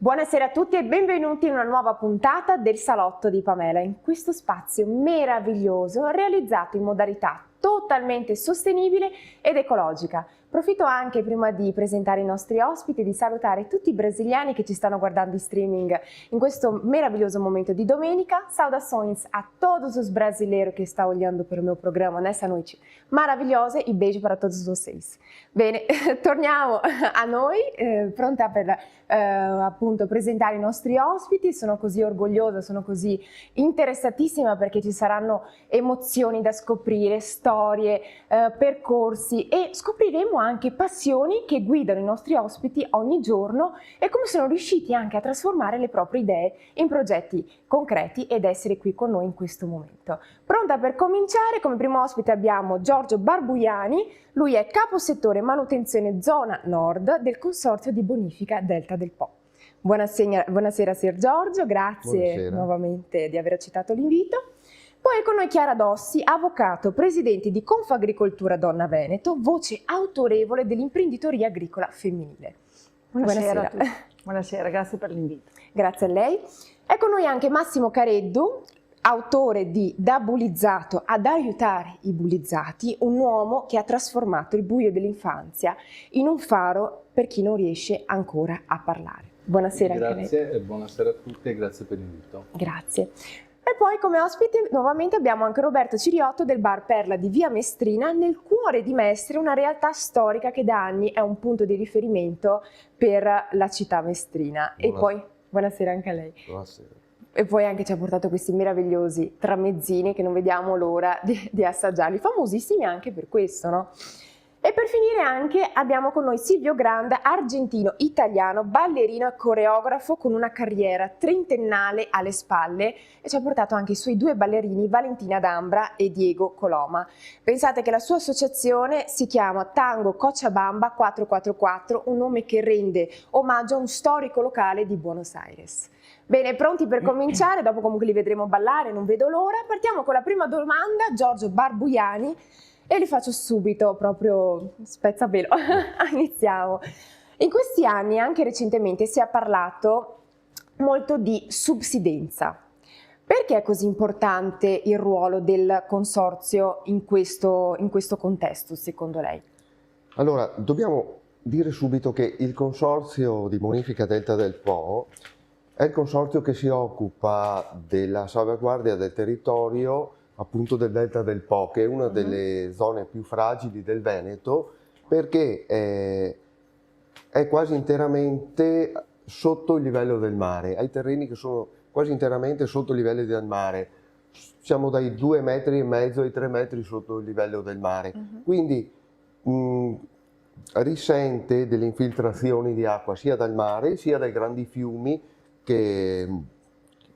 Buonasera a tutti e benvenuti in una nuova puntata del Salotto di Pamela, in questo spazio meraviglioso realizzato in modalità totalmente sostenibile ed ecologica. Approfitto anche prima di presentare i nostri ospiti di salutare tutti i brasiliani che ci stanno guardando in streaming in questo maravilhoso momento de domenica. Saudações a todos os brasileiros que estão olhando para o meu programa nessa noite maravilhosa e beijo para todos vocês. Bene, torniamo a noi, pronta per appunto presentare i nostri ospiti. Sono così orgogliosa, sono così interessatissima perché ci saranno emozioni da scoprire, storie, percorsi e scopriremo anche passioni che guidano i nostri ospiti ogni giorno e come sono riusciti anche a trasformare le proprie idee in progetti concreti ed essere qui con noi in questo momento. Pronta per cominciare? Come primo ospite abbiamo Giorgio Barbuiani, lui è caposettore manutenzione zona nord del consorzio di bonifica Delta del Po. Buonasera Sir Giorgio, grazie nuovamente di aver accettato l'invito. Poi è con noi Chiara Dossi, avvocato, presidente di Confagricoltura Donna Veneto, voce autorevole dell'imprenditoria agricola femminile. Buonasera a tutti. Buonasera, grazie per l'invito. Grazie a lei. È con noi anche Massimo Careddu, autore di Da bullizzato ad aiutare i bullizzati, un uomo che ha trasformato il buio dell'infanzia in un faro per chi non riesce ancora a parlare. Buonasera anche a lei. Grazie e buonasera a tutti e grazie per l'invito. Grazie. E poi come ospite nuovamente abbiamo anche Roberto Ciriotto del bar Perla di Via Mestrina, nel cuore di Mestre, una realtà storica che da anni è un punto di riferimento per la città mestrina. E poi buonasera anche a lei. Buonasera. E poi anche ci ha portato questi meravigliosi tramezzini che non vediamo l'ora di assaggiarli, famosissimi anche per questo, no? E per finire anche abbiamo con noi Silvio Granda, argentino-italiano, ballerino e coreografo con una carriera trentennale alle spalle e ci ha portato anche i suoi due ballerini Valentina D'Ambra e Diego Coloma. Pensate che la sua associazione si chiama Tango Cochabamba 444, un nome che rende omaggio a un storico locale di Buenos Aires. Bene, pronti per cominciare? Dopo comunque li vedremo ballare, non vedo l'ora. Partiamo con la prima domanda, Giorgio Barbuiani. E li faccio subito, proprio spezzapelo. Iniziamo. In questi anni, anche recentemente, si è parlato molto di subsidenza. Perché è così importante il ruolo del consorzio in questo contesto, secondo lei? Allora, dobbiamo dire subito che il consorzio di bonifica Delta del Po è il consorzio che si occupa della salvaguardia del territorio appunto del Delta del Po, che è una delle zone più fragili del Veneto, perché è quasi interamente sotto il livello del mare, ha i terreni che sono quasi interamente sotto il livello del mare, siamo dai 2,5 metri ai 3 metri sotto il livello del mare, quindi risente delle infiltrazioni di acqua sia dal mare sia dai grandi fiumi che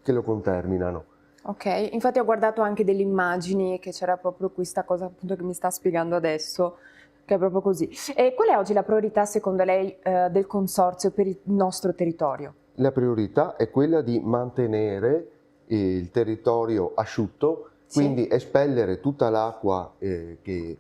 lo conterminano. Ok, infatti ho guardato anche delle immagini che c'era proprio questa cosa appunto che mi sta spiegando adesso, che è proprio così. E qual è oggi la priorità secondo lei del consorzio per il nostro territorio? La priorità è quella di mantenere il territorio asciutto, quindi espellere tutta l'acqua che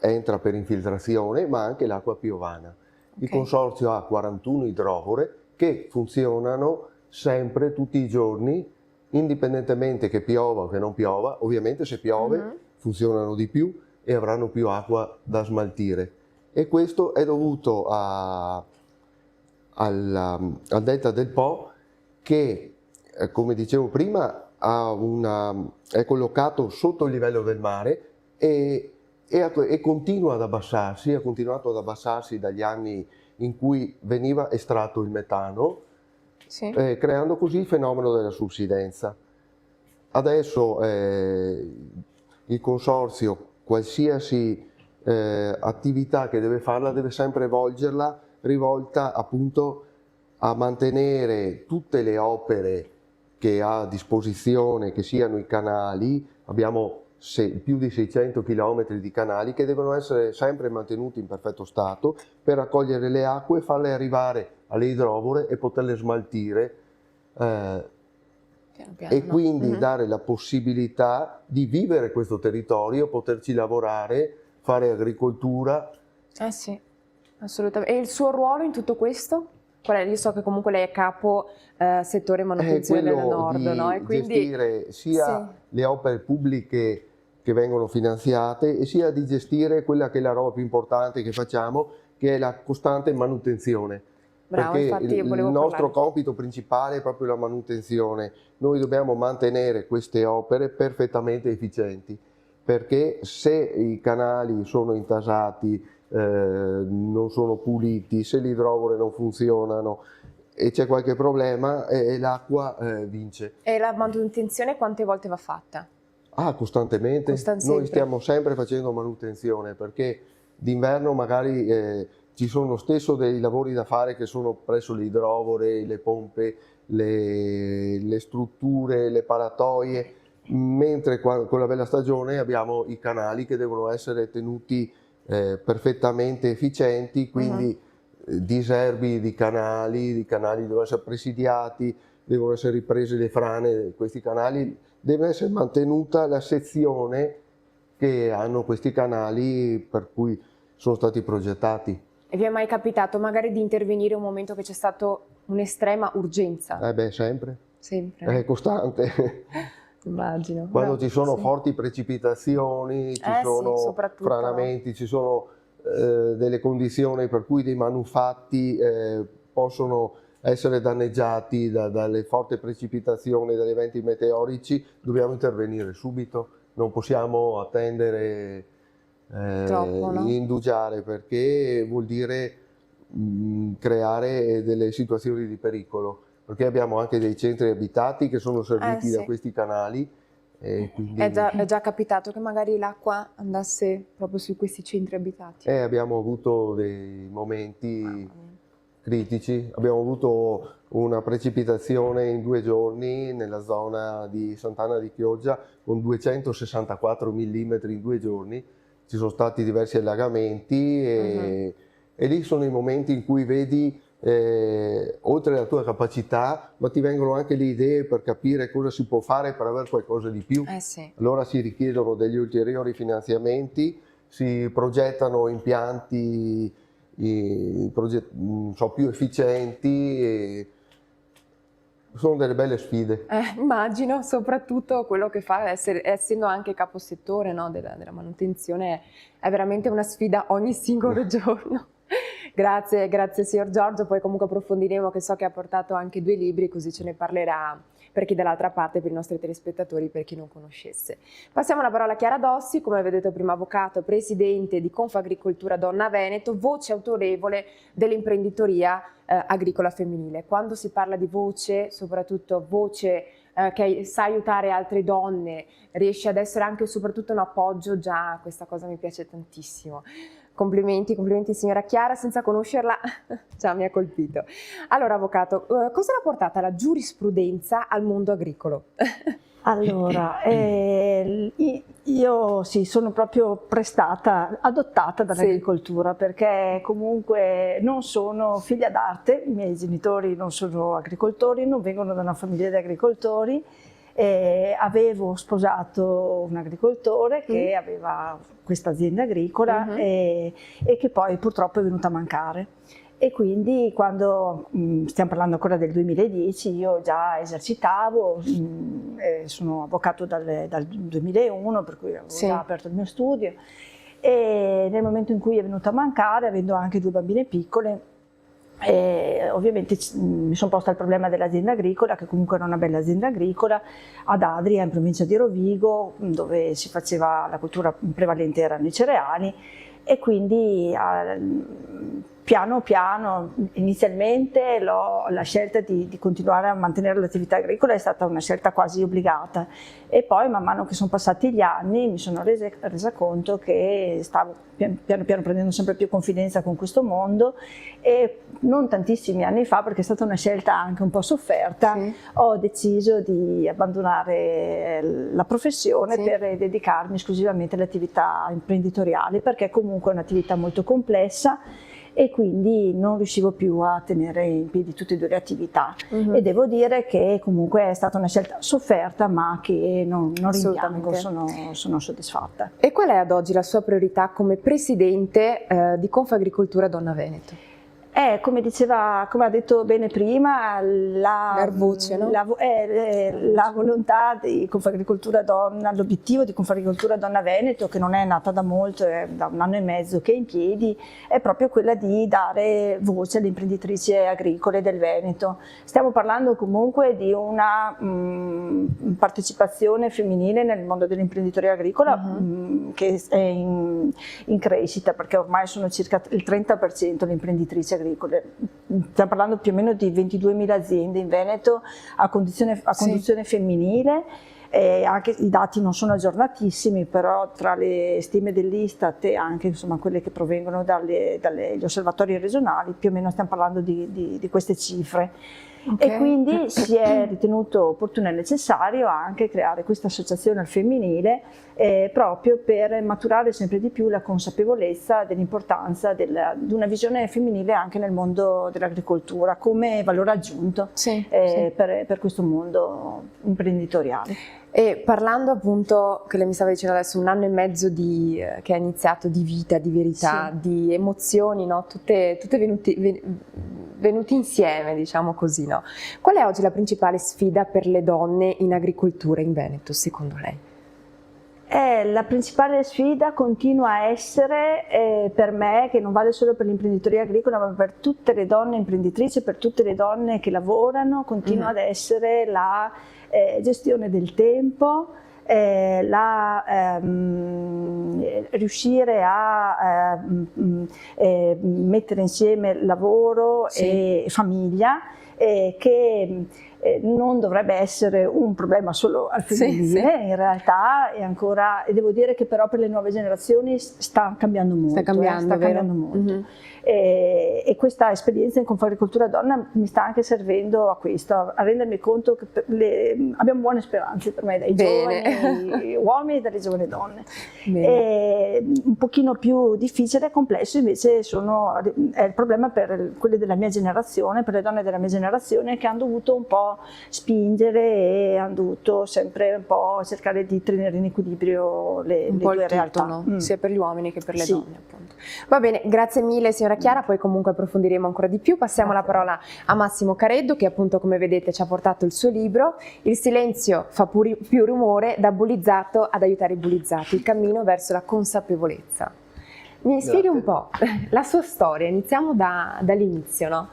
entra per infiltrazione, ma anche l'acqua piovana. Il consorzio ha 41 idrovore che funzionano sempre, tutti i giorni, indipendentemente che piova o che non piova. Ovviamente se piove funzionano di più e avranno più acqua da smaltire, e questo è dovuto al Delta del Po che, come dicevo prima, è collocato sotto il livello del mare e continua ad abbassarsi, ha continuato ad abbassarsi dagli anni in cui veniva estratto il metano, creando così il fenomeno della subsidenza. Adesso il consorzio, qualsiasi attività che deve farla, deve sempre volgerla rivolta appunto a mantenere tutte le opere che ha a disposizione, che siano i canali. Abbiamo più di 600 km di canali che devono essere sempre mantenuti in perfetto stato per raccogliere le acque, farle arrivare alle idrovore e poterle smaltire e quindi dare la possibilità di vivere questo territorio, poterci lavorare, fare agricoltura. Sì, assolutamente. E il suo ruolo in tutto questo? Io so che comunque lei è capo settore manutenzione del Nord, no? E quindi gestire sia le opere pubbliche che vengono finanziate e sia di gestire quella che è la roba più importante che facciamo, che è la costante manutenzione. Bravo, Perché infatti io il volevo nostro parlare. compito principale è proprio la manutenzione. Noi dobbiamo mantenere queste opere perfettamente efficienti, perché se i canali sono intasati, non sono puliti, se le idrovore non funzionano e c'è qualche problema, l'acqua vince. E la manutenzione quante volte va fatta? Costantemente. Costante Noi sempre. stiamo sempre facendo manutenzione, perché d'inverno magari ci sono stesso dei lavori da fare che sono presso le idrovore, le pompe, le strutture, le paratoie, mentre con la bella stagione abbiamo i canali che devono essere tenuti perfettamente efficienti, quindi diserbi di canali devono essere presidiati, devono essere riprese le frane, questi canali, deve essere mantenuta la sezione che hanno questi canali per cui sono stati progettati. E vi è mai capitato magari di intervenire un momento che c'è stato un'estrema urgenza? Sempre. Sempre. È costante. Immagino. Quando No, ci sono sì. forti precipitazioni, ci Sì, sono soprattutto, franamenti, ci sono delle condizioni per cui dei manufatti possono essere danneggiati dalle forti precipitazioni, dagli eventi meteorici, dobbiamo intervenire subito, non possiamo attendere, Troppo, no? indugiare, perché vuol dire creare delle situazioni di pericolo, perché abbiamo anche dei centri abitati che sono serviti da Sì. questi canali. E quindi È già capitato che magari l'acqua andasse proprio su questi centri abitati? abbiamo avuto dei momenti Mamma mia. critici, abbiamo avuto una precipitazione in 2 giorni nella zona di Sant'Anna di Chioggia con 264 mm in 2 giorni, ci sono stati diversi allagamenti e lì sono i momenti in cui vedi oltre alla tua capacità, ma ti vengono anche le idee per capire cosa si può fare per avere qualcosa di più. Sì. Allora si richiedono degli ulteriori finanziamenti, si progettano impianti più efficienti e sono delle belle sfide. Immagino, soprattutto quello che fa, essendo anche caposettore, no, della manutenzione, è veramente una sfida ogni singolo giorno. Grazie signor Giorgio, poi comunque approfondiremo, che so che ha portato anche 2 libri, così ce ne parlerà per chi dall'altra parte, per i nostri telespettatori, per chi non conoscesse. Passiamo la parola a Chiara Dossi, come vedete prima avvocato, presidente di Confagricoltura Donna Veneto, voce autorevole dell'imprenditoria agricola femminile. Quando si parla di voce, soprattutto voce che sa aiutare altre donne, riesce ad essere anche e soprattutto un appoggio, già questa cosa mi piace tantissimo. Complimenti signora Chiara, senza conoscerla già mi ha colpito. Allora avvocato, cosa l'ha portata la giurisprudenza al mondo agricolo? Allora, io sì, sono proprio adottata dall'agricoltura, perché comunque non sono figlia d'arte, i miei genitori non sono agricoltori, non vengono da una famiglia di agricoltori. Avevo sposato un agricoltore che aveva questa azienda agricola e che poi purtroppo è venuta a mancare. E quindi quando, stiamo parlando ancora del 2010, io già esercitavo, sono avvocato dal 2001, per cui avevo già aperto il mio studio, e nel momento in cui è venuta a mancare, avendo anche 2 bambine piccole, ovviamente mi sono posta il problema dell'azienda agricola, che comunque era una bella azienda agricola, ad Adria, in provincia di Rovigo, dove si faceva la coltura prevalente erano i cereali, e quindi piano piano, inizialmente la scelta di continuare a mantenere l'attività agricola è stata una scelta quasi obbligata, e poi man mano che sono passati gli anni mi sono resa conto che stavo piano piano prendendo sempre più confidenza con questo mondo, e non tantissimi anni fa, perché è stata una scelta anche un po' sofferta, ho deciso di abbandonare la professione per dedicarmi esclusivamente alle attività imprenditoriali, perché comunque è un'attività molto complessa e quindi non riuscivo più a tenere in piedi tutte e 2 le attività. E devo dire che comunque è stata una scelta sofferta, ma che non rimpiango, sono soddisfatta. E qual è ad oggi la sua priorità come presidente di Confagricoltura Donna Veneto? Come ha detto bene prima, L'Arvuce, no? la volontà di Confagricoltura Donna, l'obiettivo di Confagricoltura Donna Veneto, che non è nata da molto, è da 1 anno e mezzo che è in piedi, è proprio quella di dare voce alle imprenditrici agricole del Veneto. Stiamo parlando comunque di una partecipazione femminile nel mondo dell'imprenditoria agricola che è in crescita, perché ormai sono circa il 30% le imprenditrici agricole. Stiamo parlando più o meno di 22.000 aziende in Veneto a conduzione femminile. Anche i dati non sono aggiornatissimi, però tra le stime dell'Istat e anche insomma, quelle che provengono dagli osservatori regionali, più o meno stiamo parlando di queste cifre. Okay. E quindi si è ritenuto opportuno e necessario anche creare questa associazione al femminile proprio per maturare sempre di più la consapevolezza dell'importanza di una visione femminile anche nel mondo dell'agricoltura come valore aggiunto per questo mondo imprenditoriale. E parlando appunto, che lei mi stava dicendo adesso, 1 anno e mezzo che ha iniziato di vita, di verità, di emozioni, no? tutte venuti insieme, diciamo così, no? Qual è oggi la principale sfida per le donne in agricoltura in Veneto, secondo lei? La principale sfida continua a essere per me, che non vale solo per l'imprenditoria agricola, ma per tutte le donne imprenditrici, per tutte le donne che lavorano, continua ad essere la gestione del tempo, riuscire a mettere insieme lavoro e famiglia, che non dovrebbe essere un problema solo al femminile, in realtà è ancora, e devo dire che però per le nuove generazioni sta cambiando molto. Sta cambiando molto. E questa esperienza in Confagricoltura Donna mi sta anche servendo a questo, a rendermi conto che abbiamo buone speranze per me dai giovani uomini e dalle giovani donne. Un pochino più difficile e complesso invece è il problema per quelle della mia generazione, per le donne della mia generazione, che hanno dovuto un po' spingere e hanno dovuto sempre un po' cercare di tenere in equilibrio le due realtà. No? Sia per gli uomini che per le donne, appunto. Va bene, grazie mille signora Chiara, poi comunque approfondiremo ancora di più. Passiamo la parola a Massimo Careddu, che appunto, come vedete, ci ha portato il suo libro Il silenzio fa più rumore, da bullizzato ad aiutare i bullizzati, il cammino verso la consapevolezza. Mi spieghi un po' la sua storia, iniziamo dall'inizio, no?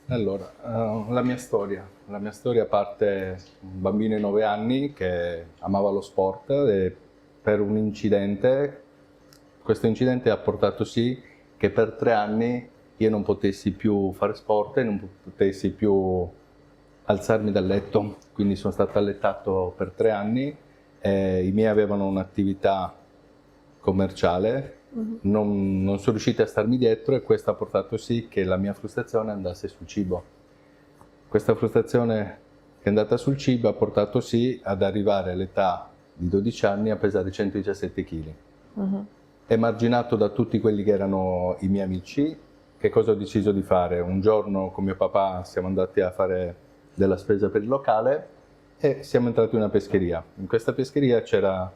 Allora, la mia storia parte un bambino di 9 anni che amava lo sport e per un incidente, questo incidente ha portato sì che per 3 anni io non potessi più fare sport e non potessi più alzarmi dal letto, quindi sono stato allettato per 3 anni, i miei avevano un'attività commerciale, non sono riusciti a starmi dietro e questo ha portato sì che la mia frustrazione andasse sul cibo. Questa frustrazione che è andata sul cibo ha portato sì ad arrivare all'età di 12 anni a pesare 117 kg. Emarginato da tutti quelli che erano i miei amici, che cosa ho deciso di fare? Un giorno con mio papà siamo andati a fare della spesa per il locale e siamo entrati in una pescheria. In questa pescheria c'era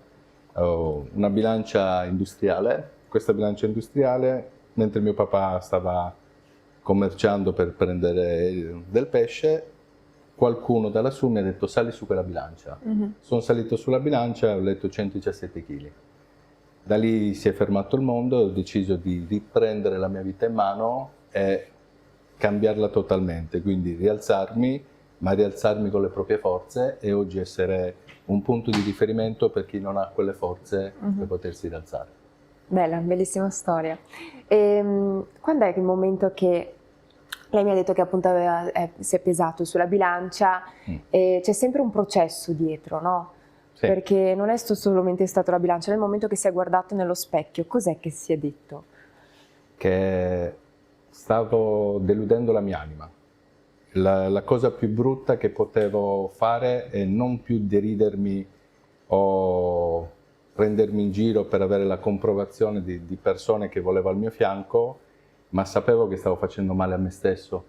una bilancia industriale. Questa bilancia industriale, mentre mio papà stava commerciando per prendere del pesce, qualcuno da lassù mi ha detto sali su quella bilancia. Sono salito sulla bilancia e ho letto 117 kg. Da lì si è fermato il mondo e ho deciso di riprendere la mia vita in mano e cambiarla totalmente, quindi rialzarmi, ma rialzarmi con le proprie forze e oggi essere un punto di riferimento per chi non ha quelle forze per potersi rialzare. Bella, bellissima storia. Quando è il momento che lei mi ha detto che appunto si è pesato sulla bilancia e c'è sempre un processo dietro, no? Sì. Perché non è solamente stato la bilancia, nel momento che si è guardato nello specchio, cos'è che si è detto? Che stavo deludendo la mia anima. La cosa più brutta che potevo fare è non più deridermi o prendermi in giro per avere la comprovazione di persone che volevo al mio fianco, ma sapevo che stavo facendo male a me stesso.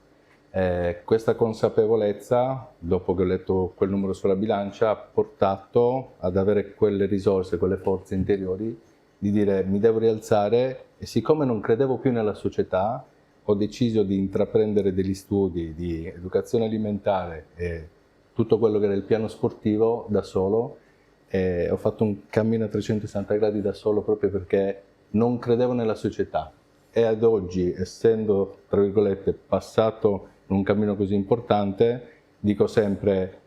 Questa consapevolezza, dopo che ho letto quel numero sulla bilancia, ha portato ad avere quelle risorse, quelle forze interiori di dire mi devo rialzare e siccome non credevo più nella società, ho deciso di intraprendere degli studi di educazione alimentare e tutto quello che era il piano sportivo da solo, e ho fatto un cammino a 360 gradi da solo proprio perché non credevo nella società. E ad oggi, essendo, tra virgolette, passato in un cammino così importante, dico sempre,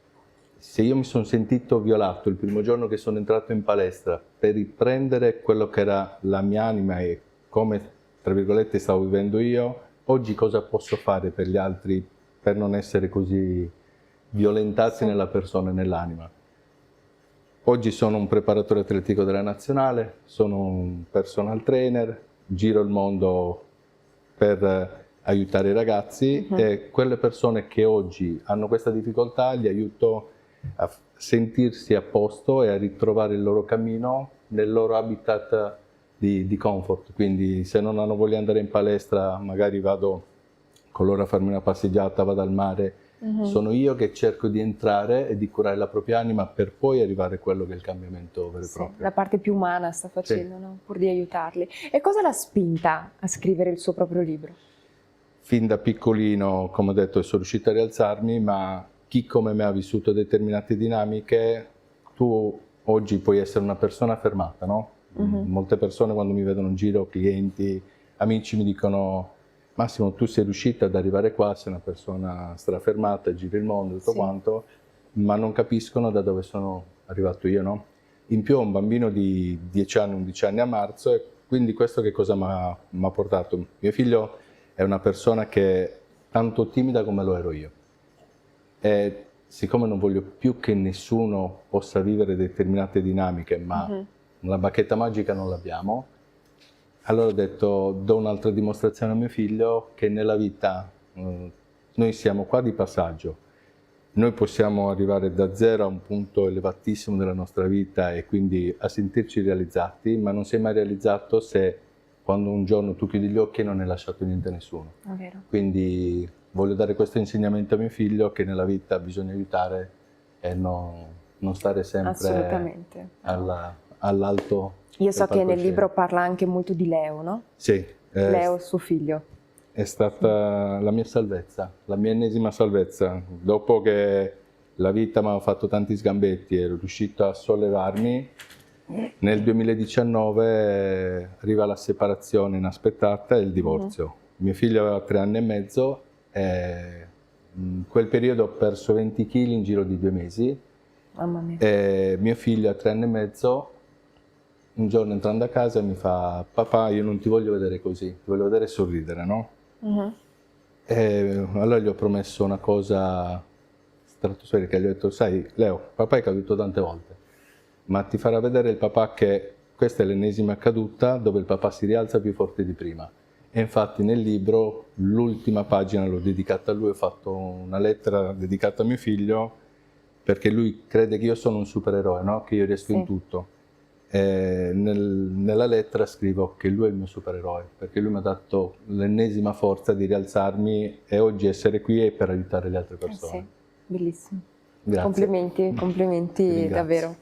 se io mi sono sentito violato il primo giorno che sono entrato in palestra per riprendere quello che era la mia anima e come, tra virgolette, stavo vivendo io, oggi cosa posso fare per gli altri per non essere così violentati nella persona e nell'anima? Oggi sono un preparatore atletico della nazionale, sono un personal trainer, giro il mondo per aiutare i ragazzi e quelle persone che oggi hanno questa difficoltà li aiuto a sentirsi a posto e a ritrovare il loro cammino nel loro habitat di comfort. Quindi se non hanno voglia di andare in palestra, magari vado con loro a farmi una passeggiata, vado al mare. Sono io che cerco di entrare e di curare la propria anima per poi arrivare a quello che è il cambiamento vero e proprio. La parte più umana sta facendo, no? Pur di aiutarli. E cosa l'ha spinta a scrivere il suo proprio libro? Fin da piccolino, come ho detto, sono riuscito a rialzarmi, ma chi come me ha vissuto determinate dinamiche, tu oggi puoi essere una persona fermata, no? Molte persone quando mi vedono in giro, clienti, amici, mi dicono Massimo, tu sei riuscito ad arrivare qua, sei una persona strafermata, giri il mondo, tutto quanto, ma non capiscono da dove sono arrivato io, no? In più ho un bambino di 10 anni, 11 anni a marzo, e quindi questo che cosa mi ha portato? Mio figlio è una persona che è tanto timida come lo ero io. E siccome non voglio più che nessuno possa vivere determinate dinamiche, ma una bacchetta magica non l'abbiamo, allora ho detto, do un'altra dimostrazione a mio figlio che nella vita noi siamo qua di passaggio. Noi possiamo arrivare da zero a un punto elevatissimo della nostra vita e quindi a sentirci realizzati, ma non sei mai realizzato se quando un giorno tu chiudi gli occhi e non hai lasciato niente a nessuno. È vero. Quindi voglio dare questo insegnamento a mio figlio che nella vita bisogna aiutare e non stare sempre all'alto. Io so che nel libro parla anche molto di Leo, no? Sì. Leo, suo figlio. È stata la mia salvezza, la mia ennesima salvezza. Dopo che la vita mi ha fatto tanti sgambetti e ero riuscito a sollevarmi, nel 2019 arriva la separazione inaspettata e il divorzio. Mio figlio aveva 3 anni e mezzo e in quel periodo ho perso 20 kg in giro di 2 mesi. Mamma mia. E mio figlio a 3 anni e mezzo, un giorno entrando a casa mi fa: papà, io non ti voglio vedere così, ti voglio vedere sorridere, no? E allora gli ho promesso una cosa stratosferica, gli ho detto: sai Leo, papà è caduto tante volte, ma ti farà vedere il papà che questa è l'ennesima caduta dove il papà si rialza più forte di prima. E infatti nel libro l'ultima pagina l'ho dedicata a lui, ho fatto una lettera dedicata a mio figlio perché lui crede che io sono un supereroe, no? Che io riesco in tutto. E nella lettera scrivo che lui è il mio supereroe, perché lui mi ha dato l'ennesima forza di rialzarmi e oggi essere qui è per aiutare le altre persone. Sì, bellissimo. Grazie. Complimenti, complimenti davvero.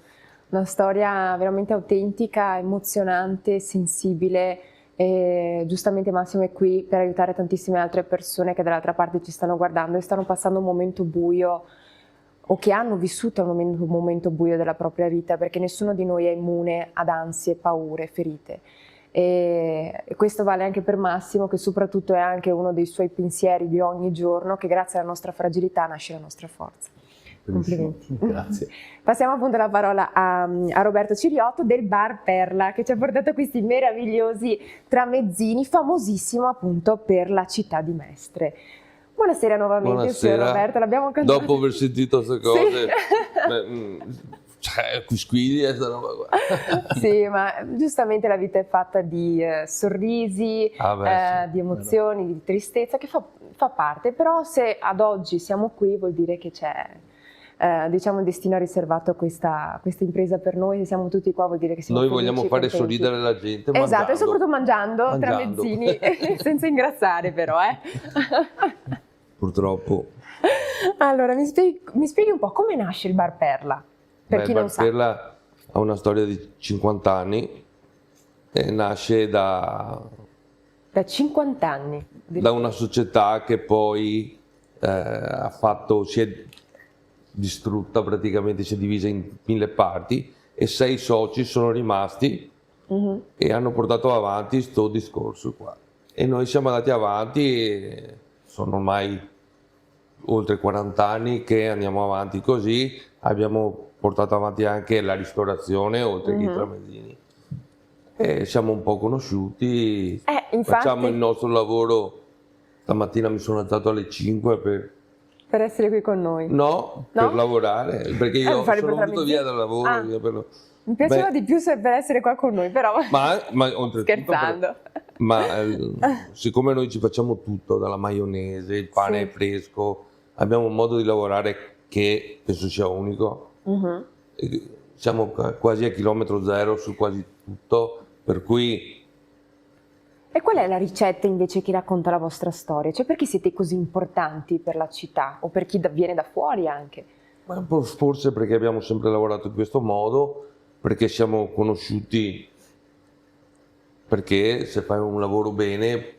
Una storia veramente autentica, emozionante, sensibile. E giustamente Massimo è qui per aiutare tantissime altre persone che dall'altra parte ci stanno guardando e stanno passando un momento buio o che hanno vissuto un momento buio della propria vita, perché nessuno di noi è immune ad ansie, paure, ferite. E questo vale anche per Massimo, che soprattutto è anche uno dei suoi pensieri di ogni giorno, che grazie alla nostra fragilità nasce la nostra forza. Complimenti. Grazie. Passiamo appunto la parola a Roberto Ciriotto del Bar Perla, che ci ha portato questi meravigliosi tramezzini, famosissimo appunto per la città di Mestre. Buonasera nuovamente, signor Roberto, l'abbiamo cantato. Dopo aver sentito queste cose, cioè, quisquigli e sta roba qua. Sì, ma giustamente la vita è fatta di sorrisi, di emozioni, di tristezza, che fa parte, però se ad oggi siamo qui vuol dire che c'è diciamo il destino ha riservato questa impresa per noi, se siamo tutti qua vuol dire che siamo noi felici, vogliamo fare contenti. Sorridere la gente esatto, mangiando. E soprattutto mangiando. Tramezzini, senza ingrassare però, Purtroppo. Allora, mi spieghi un po' come nasce il Bar Perla, per chi non sa. Il Bar Perla ha una storia di 50 anni e nasce da 50 anni. da una società che poi si è distrutta praticamente, si è divisa in 1000 parti e 6 soci sono rimasti e hanno portato avanti questo discorso qua. E noi siamo andati avanti e sono ormai oltre 40 anni che andiamo avanti così, abbiamo portato avanti anche la ristorazione oltre che i tramezzini. E siamo un po' conosciuti, infatti, facciamo il nostro lavoro. Stamattina mi sono alzato alle 5 per essere qui con noi. No, No? per lavorare, perché io fare sono per venuto via dal lavoro. Ah. Mi piaceva di più per essere qua con noi, però Ma oltretutto, scherzando. Siccome noi ci facciamo tutto, dalla maionese, il pane fresco, abbiamo un modo di lavorare che penso sia unico. E siamo quasi a chilometro zero su quasi tutto, per cui... E qual è la ricetta invece che racconta la vostra storia? Cioè perché siete così importanti per la città o per chi viene da fuori anche? Ma forse perché abbiamo sempre lavorato in questo modo, perché siamo conosciuti, perché se fai un lavoro bene,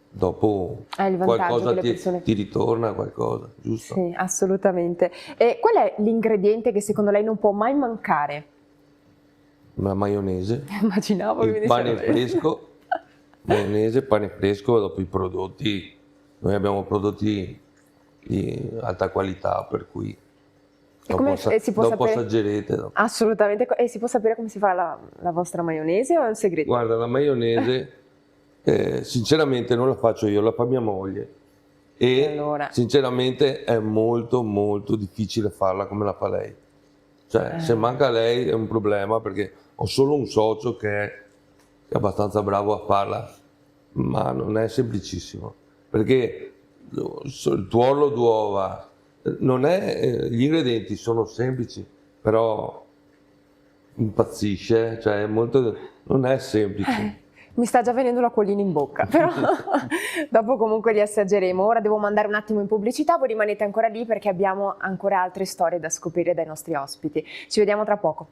dopo Hai il vantaggio qualcosa che le persone... ti ritorna, qualcosa, giusto? Sì, assolutamente. E qual è l'ingrediente che secondo lei non può mai mancare? La maionese, Immaginavo che mi il diceva pane lei. fresco, maionese, pane fresco, e dopo i prodotti, noi abbiamo prodotti di alta qualità, per cui E dopo, come si può dopo sapere? assaggerete. Dopo. Assolutamente. E si può sapere come si fa la vostra maionese o è un segreto? Guarda, la maionese, sinceramente non la faccio io, la fa mia moglie. E Allora. sinceramente è molto molto difficile farla come la fa lei. Cioè, se manca lei è un problema, perché ho solo un socio che è abbastanza bravo a farla, ma non è semplicissimo, perché il tuorlo d'uova, gli ingredienti sono semplici, però impazzisce, cioè non è semplice. Mi sta già venendo l'acquolina in bocca, però dopo comunque li assaggeremo. Ora devo mandare un attimo in pubblicità, voi rimanete ancora lì perché abbiamo ancora altre storie da scoprire dai nostri ospiti. Ci vediamo tra poco.